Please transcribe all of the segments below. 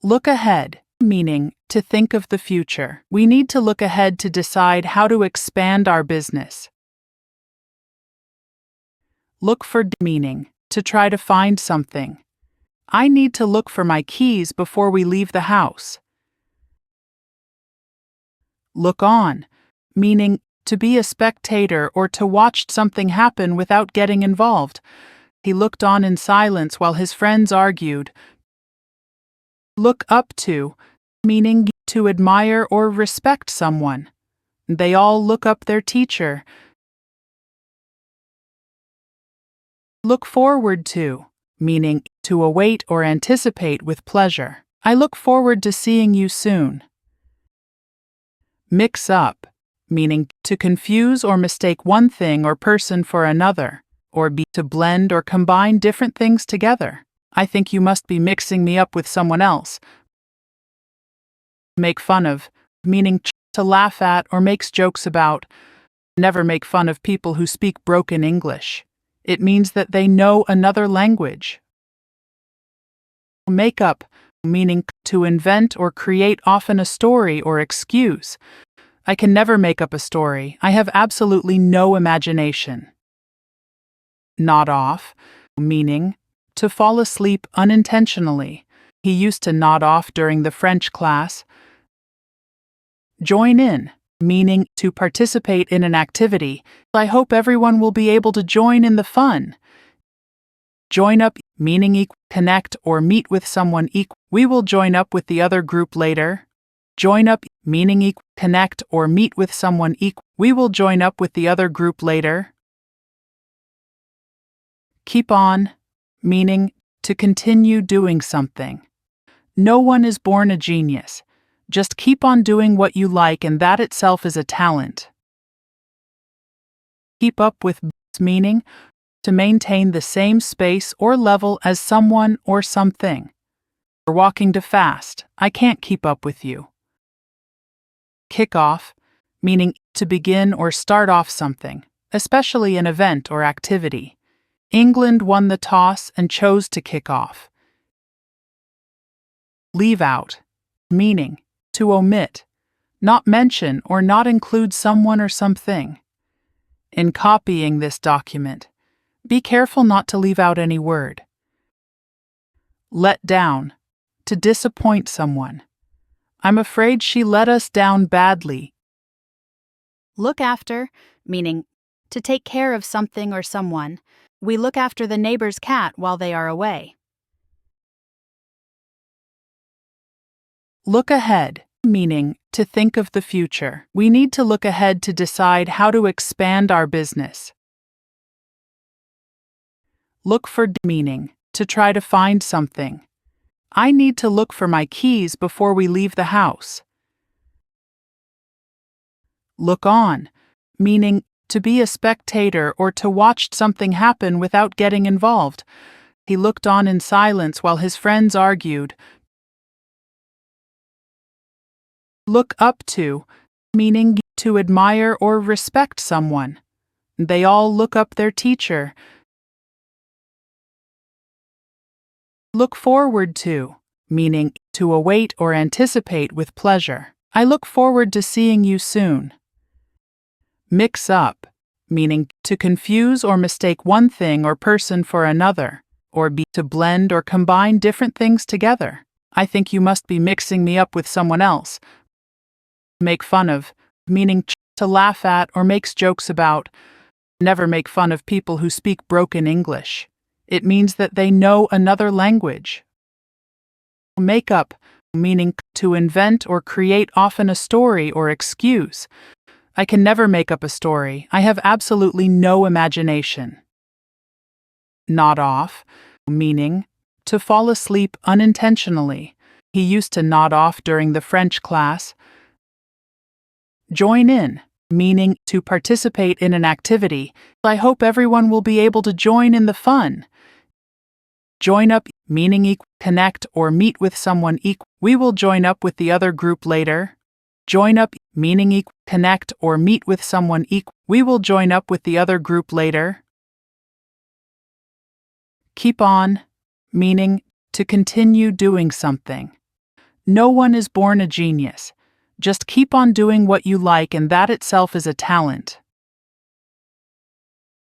Look ahead, meaning to think of the future. We need to look ahead to decide how to expand our business. Look for, meaning to try to find something. I need to look for my keys before we leave the house. Look on, meaning to be a spectator or to watch something happen without getting involved. He looked on in silence while his friends argued. Look up to, meaning to admire or respect someone. They all look up their teacher. Look forward to, meaning to await or anticipate with pleasure. I look forward to seeing you soon. Mix up, meaning to confuse or mistake one thing or person for another, or to blend or combine different things together. I think you must be mixing me up with someone else. Make fun of, meaning to laugh at or makes jokes about. Never make fun of people who speak broken English. It means that they know another language. Make up, meaning to invent or create, often a story or excuse. I can never make up a story. I have absolutely no imagination. Nod off, meaning to fall asleep unintentionally. He used to nod off during the French class. Join in, meaning to participate in an activity. I hope everyone will be able to join in the fun. Join up, meaning connect or meet with someone. We will join up with the other group later. Join up, meaning connect or meet with someone. We will join up with the other group later. Keep on, meaning to continue doing something. No one is born a genius. Just keep on doing what you like, and that itself is a talent. Keep up with, meaning to maintain the same space or level as someone or something. You're walking too fast. I can't keep up with you. Kick off, meaning to begin or start off something, especially an event or activity. England won the toss and chose to kick off. Leave out, meaning to omit, not mention or not include someone or something. In copying this document, be careful not to leave out any word. Let down, to disappoint someone. I'm afraid she let us down badly. Look after, meaning to take care of something or someone. We look after the neighbor's cat while they are away. Look ahead, meaning to think of the future. We need to look ahead to decide how to expand our business. Look for, meaning to try to find something. I need to look for my keys before we leave the house. Look on, meaning to be a spectator or to watch something happen without getting involved. He looked on in silence while his friends argued. Look up to, meaning to admire or respect someone. They all look up their teacher. Look forward to, meaning to await or anticipate with pleasure. I look forward to seeing you soon. Mix up, meaning to confuse or mistake one thing or person for another, or to blend or combine different things together. I think you must be mixing me up with someone else. Make fun of, meaning to laugh at or makes jokes about. Never make fun of people who speak broken English. It means that they know another language. Make up, meaning to invent or create, often a story or excuse. I can never make up a story. I have absolutely no imagination. Nod off, meaning to fall asleep unintentionally. He used to nod off during the French class. Join in, meaning to participate in an activity. I hope everyone will be able to join in the fun. Join up, meaning connect or meet with someone. We will join up with the other group later. Join up, meaning connect or meet with someone. We will join up with the other group later. Keep on, meaning to continue doing something. No one is born a genius. Just keep on doing what you like, and that itself is a talent.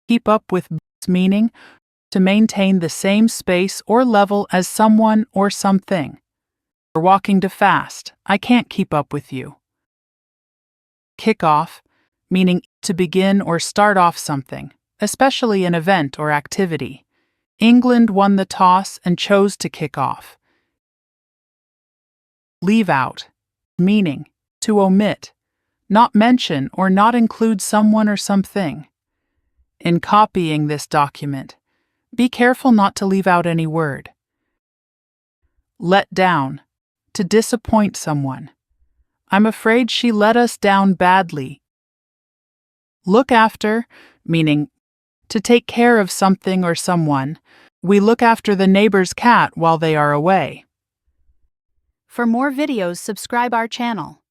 Keep up with meaning to maintain the same space or level as someone or something. You're walking too fast. I can't keep up with you. Kick off, meaning to begin or start off something, especially an event or activity. England won the toss and chose to kick off. Leave out, meaning to omit, not mention or not include someone or something. In copying this document, be careful not to leave out any word. Let down, to disappoint someone. I'm afraid she let us down badly. Look after, meaning to take care of something or someone. We look after the neighbor's cat while they are away. For more videos, subscribe our channel.